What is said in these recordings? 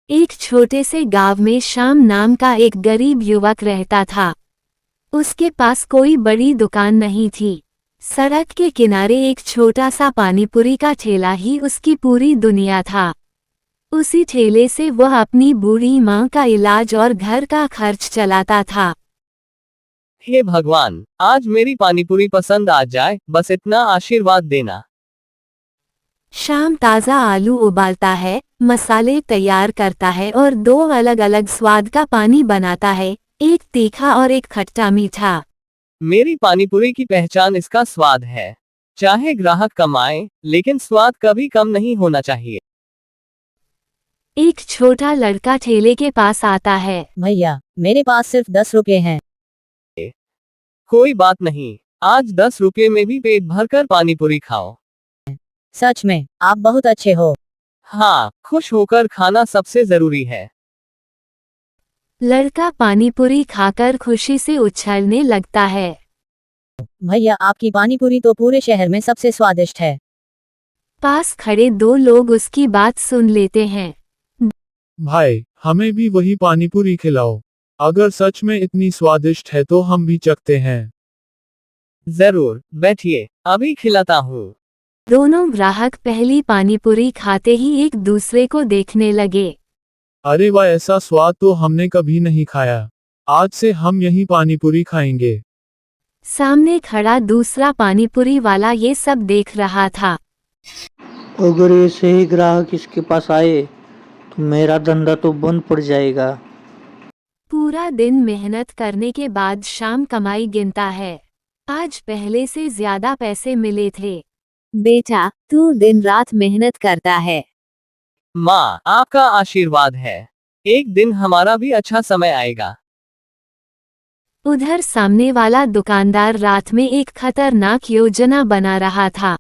एक छोटे से गांव में श्याम नाम का एक गरीब युवक रहता था। उसके पास कोई बड़ी दुकान नहीं थी। सड़क के किनारे एक छोटा सा पानीपुरी का ठेला ही उसकी पूरी दुनिया था। उसी ठेले से वह अपनी बूढ़ी माँ का इलाज और घर का खर्च चलाता था। हे भगवान, आज मेरी पानीपुरी पसंद आ जाए, बस इतना आशीर्वाद देना। श्याम ताज़ा आलू उबालता है, मसाले तैयार करता है और दो अलग अलग स्वाद का पानी बनाता है, एक तीखा और एक खट्टा मीठा। मेरी पानीपुरी की पहचान इसका स्वाद है। चाहे ग्राहक कम आए, लेकिन स्वाद कभी कम नहीं होना चाहिए। एक छोटा लड़का ठेले के पास आता है। भैया, मेरे पास सिर्फ 10 रुपए हैं। कोई बात नहीं, आज 10 रुपये में भी पेट भरकर पानीपुरी खाओ। सच में, आप बहुत अच्छे हो। हाँ, खुश होकर खाना सबसे जरूरी है। लड़का पानीपुरी खाकर खुशी से उछलने लगता है। भैया, आपकी पानीपुरी तो पूरे शहर में सबसे स्वादिष्ट है। पास खड़े दो लोग उसकी बात सुन लेते हैं। भाई, हमें भी वही पानीपुरी खिलाओ। अगर सच में इतनी स्वादिष्ट है तो हम भी चखते हैं। जरूर, बैठिए, अभी खिलाता हूँ। दोनों ग्राहक पहली पानीपुरी खाते ही एक दूसरे को देखने लगे। अरे वाह, ऐसा स्वाद तो हमने कभी नहीं खाया। आज से हम यही पानीपुरी खाएंगे। सामने खड़ा दूसरा पानीपुरी वाला ये सब देख रहा था। अगर ऐसे ही ग्राहक इसके पास आए तो मेरा धंधा तो बंद पड़ जाएगा। पूरा दिन मेहनत करने के बाद शाम कमाई गिनता है। आज पहले से ज्यादा पैसे मिले थे। बेटा, तू दिन रात मेहनत करता है। माँ, आपका आशीर्वाद है। एक दिन हमारा भी अच्छा समय आएगा। उधर सामने वाला दुकानदार रात में एक खतरनाक योजना बना रहा था।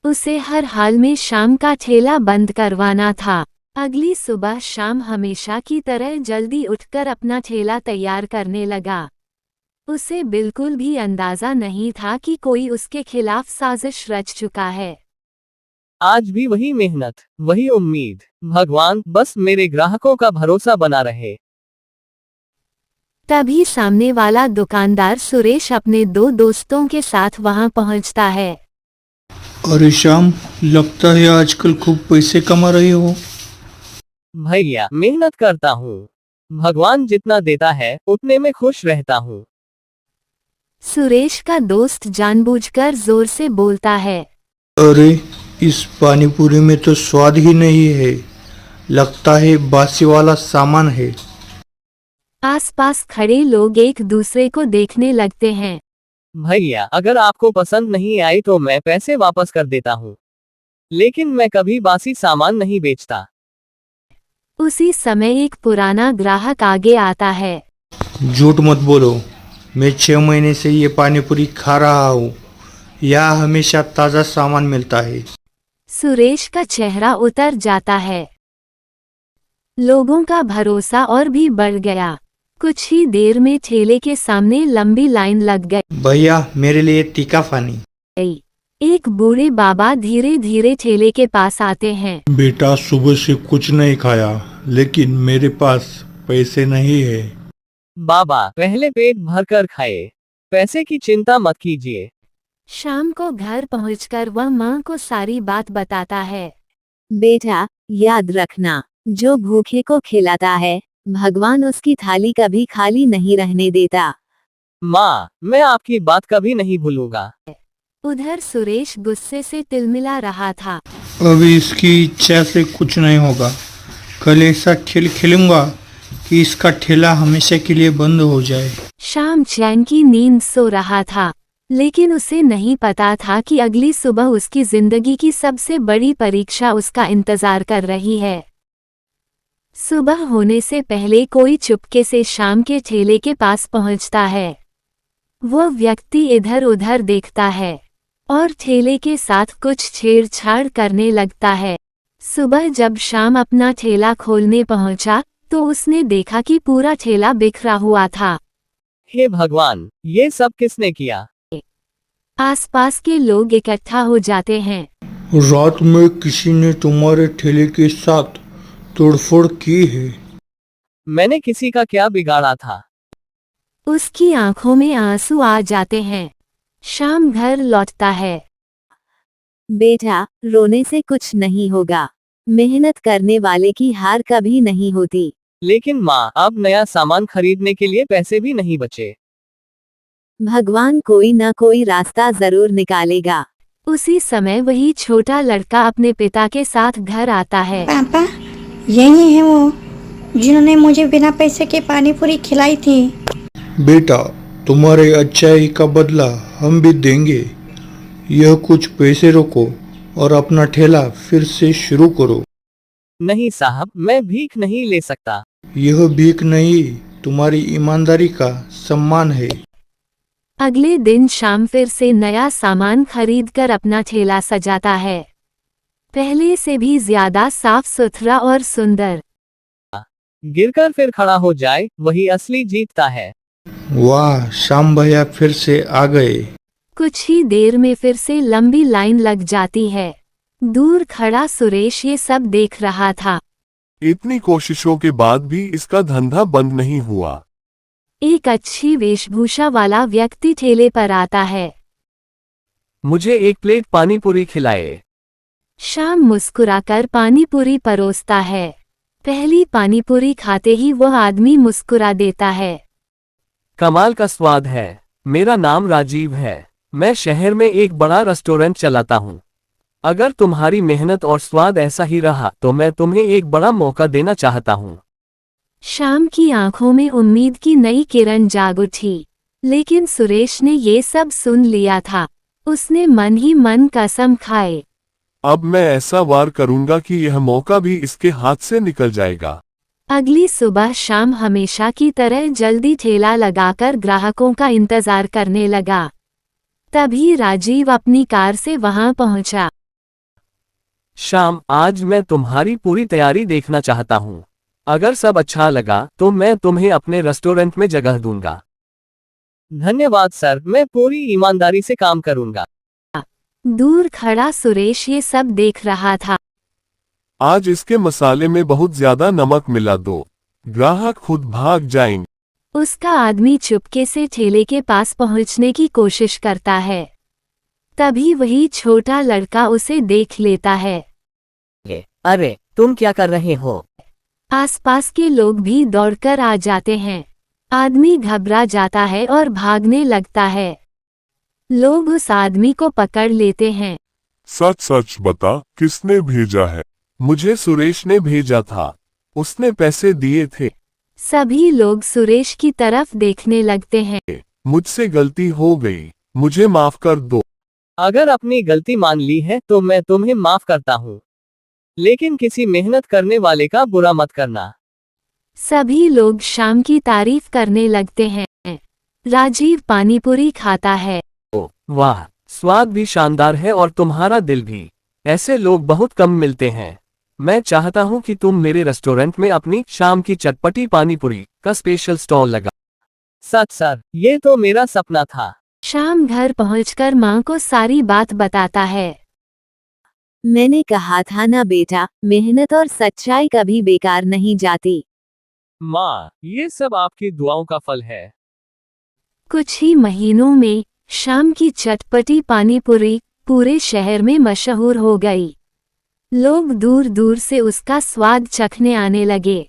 उसे हर हाल में शाम का ठेला बंद करवाना था। अगली सुबह शाम हमेशा की तरह जल्दी उठकर अपना ठेला तैयार करने लगा। उसे बिल्कुल भी अंदाजा नहीं था कि कोई उसके खिलाफ साजिश रच चुका है। आज भी वही मेहनत, वही उम्मीद। भगवान, बस मेरे ग्राहकों का भरोसा बना रहे। तभी सामने वाला दुकानदार सुरेश अपने दो दोस्तों के साथ वहां पहुंचता है। अरे श्याम, लगता है आजकल खूब पैसे कमा रहे हो। भैया, मेहनत करता हूँ। भगवान जितना देता है उतने में खुश रहता हूँ। सुरेश का दोस्त जानबूझकर जोर से बोलता है। अरे, इस पानीपुरी में तो स्वाद ही नहीं है। लगता है बासी वाला सामान है। आसपास खड़े लोग एक दूसरे को देखने लगते हैं। भैया, अगर आपको पसंद नहीं आई तो मैं पैसे वापस कर देता हूँ, लेकिन मैं कभी बासी सामान नहीं बेचता। उसी समय एक पुराना ग्राहक आगे आता है। झूठ मत बोलो, मैं 6 महीने से ये पानीपुरी खा रहा हूँ। यहाँ हमेशा ताज़ा सामान मिलता है। सुरेश का चेहरा उतर जाता है। लोगों का भरोसा और भी बढ़ गया। कुछ ही देर में ठेले के सामने लंबी लाइन लग गई। भैया, मेरे लिए तीखा पानी। एक बूढ़े बाबा धीरे धीरे ठेले के पास आते हैं। बेटा, सुबह से कुछ नहीं खाया, लेकिन मेरे पास पैसे नहीं है। बाबा, पहले पेट भरकर खाए, पैसे की चिंता मत कीजिए। शाम को घर पहुंचकर वह माँ को सारी बात बताता है। बेटा, याद रखना, जो भूखे को खिलाता है, भगवान उसकी थाली कभी खाली नहीं रहने देता। माँ, मैं आपकी बात कभी नहीं भूलूंगा। उधर सुरेश गुस्से से तिलमिला रहा था। अभी इसकी इच्छा से कुछ नहीं होगा। कल ऐसा खेल खेलूंगा कि इसका ठेला हमेशा के लिए बंद हो जाए। शाम चैन की नींद सो रहा था, लेकिन उसे नहीं पता था कि अगली सुबह उसकी जिंदगी की सबसे बड़ी परीक्षा उसका इंतजार कर रही है। सुबह होने से पहले कोई चुपके से शाम के ठेले के पास पहुंचता है। वो व्यक्ति इधर उधर देखता है और ठेले के साथ कुछ छेड़छाड़ करने लगता है। सुबह जब शाम अपना ठेला खोलने पहुंचा तो उसने देखा कि पूरा ठेला बिखरा हुआ था। हे भगवान, ये सब किसने किया? आसपास के लोग इकट्ठा हो जाते हैं। रात में किसी ने तुम्हारे ठेले के साथ तोड़फोड़ की है। मैंने किसी का क्या बिगाड़ा था? उसकी आंखों में आंसू आ जाते हैं। शाम घर लौटता है। बेटा, रोने से कुछ नहीं होगा। मेहनत करने वाले की हार कभी नहीं होती। लेकिन माँ, अब नया सामान खरीदने के लिए पैसे भी नहीं बचे। भगवान कोई न कोई रास्ता जरूर निकालेगा। उसी समय वही छोटा लड़का अपने पिता के साथ घर आता है। पापा, यही है वो जिन्होंने मुझे बिना पैसे के पानी पूरी खिलाई थी। बेटा, तुम्हारे अच्छाई का बदला हम भी देंगे। यह कुछ पैसे रखो और अपना ठेला फिर से शुरू करो। नहीं साहब, मैं भीख नहीं ले सकता। यह भीख नहीं, तुम्हारी ईमानदारी का सम्मान है। अगले दिन शाम फिर से नया सामान खरीदकर अपना ठेला सजाता है, पहले से भी ज्यादा साफ सुथरा और सुंदर। गिरकर फिर खड़ा हो जाए, वही असली जीतता है। वाह, श्याम भैया फिर से आ गए। कुछ ही देर में फिर से लंबी लाइन लग जाती है। दूर खड़ा सुरेश ये सब देख रहा था। इतनी कोशिशों के बाद भी इसका धंधा बंद नहीं हुआ। एक अच्छी वेशभूषा वाला व्यक्ति ठेले पर आता है। मुझे एक प्लेट पानी पूरी खिलाए। शाम मुस्कुराकर पानी पूरी परोसता है। पहली पानी पूरी खाते ही वह आदमी मुस्कुरा देता है। कमाल का स्वाद है। मेरा नाम राजीव है। मैं शहर में एक बड़ा रेस्टोरेंट चलाता हूँ। अगर तुम्हारी मेहनत और स्वाद ऐसा ही रहा तो मैं तुम्हें एक बड़ा मौका देना चाहता हूँ। शाम की आंखों में उम्मीद की नई किरण जाग उठी, लेकिन सुरेश ने ये सब सुन लिया था। उसने मन ही मन कसम खाए। अब मैं ऐसा वार करूंगा कि यह मौका भी इसके हाथ से निकल जाएगा। अगली सुबह शाम हमेशा की तरह जल्दी ठेला लगाकर ग्राहकों का इंतजार करने लगा। तभी राजीव अपनी कार से वहां पहुंचा। शाम, आज मैं तुम्हारी पूरी तैयारी देखना चाहता हूँ। अगर सब अच्छा लगा तो मैं तुम्हें अपने रेस्टोरेंट में जगह दूंगा। धन्यवाद सर, मैं पूरी ईमानदारी से काम करूंगा। दूर खड़ा सुरेश ये सब देख रहा था। आज इसके मसाले में बहुत ज्यादा नमक मिला दो, ग्राहक खुद भाग जाएंगे। उसका आदमी चुपके से ठेले के पास पहुंचने की कोशिश करता है। तभी वही छोटा लड़का उसे देख लेता है। अरे, तुम क्या कर रहे हो? आसपास के लोग भी दौड़कर आ जाते हैं। आदमी घबरा जाता है और भागने लगता है। लोग उस आदमी को पकड़ लेते हैं। सच सच बता, किसने भेजा है? मुझे सुरेश ने भेजा था। उसने पैसे दिए थे। सभी लोग सुरेश की तरफ देखने लगते हैं। मुझसे गलती हो गई, मुझे माफ कर दो। अगर अपनी गलती मान ली है तो मैं तुम्हें माफ करता हूँ, लेकिन किसी मेहनत करने वाले का बुरा मत करना। सभी लोग शाम की तारीफ करने लगते हैं। राजीव पानीपुरी खाता है। वाह, स्वाद भी शानदार है और तुम्हारा दिल भी। ऐसे लोग बहुत कम मिलते हैं। मैं चाहता हूं कि तुम मेरे रेस्टोरेंट में अपनी शाम की चटपटी पानीपुरी का स्पेशल स्टॉल लगा। सच सर, ये तो मेरा सपना था। शाम घर पहुंचकर मां को सारी बात बताता है। मैंने कहा था ना बेटा, मेहनत और सच्चाई कभी बेकार नहीं जाती। माँ, ये सब आपकी दुआओं का फल है। कुछ ही महीनों में शाम की चटपटी पानीपुरी पूरे शहर में मशहूर हो गई। लोग दूर दूर से उसका स्वाद चखने आने लगे।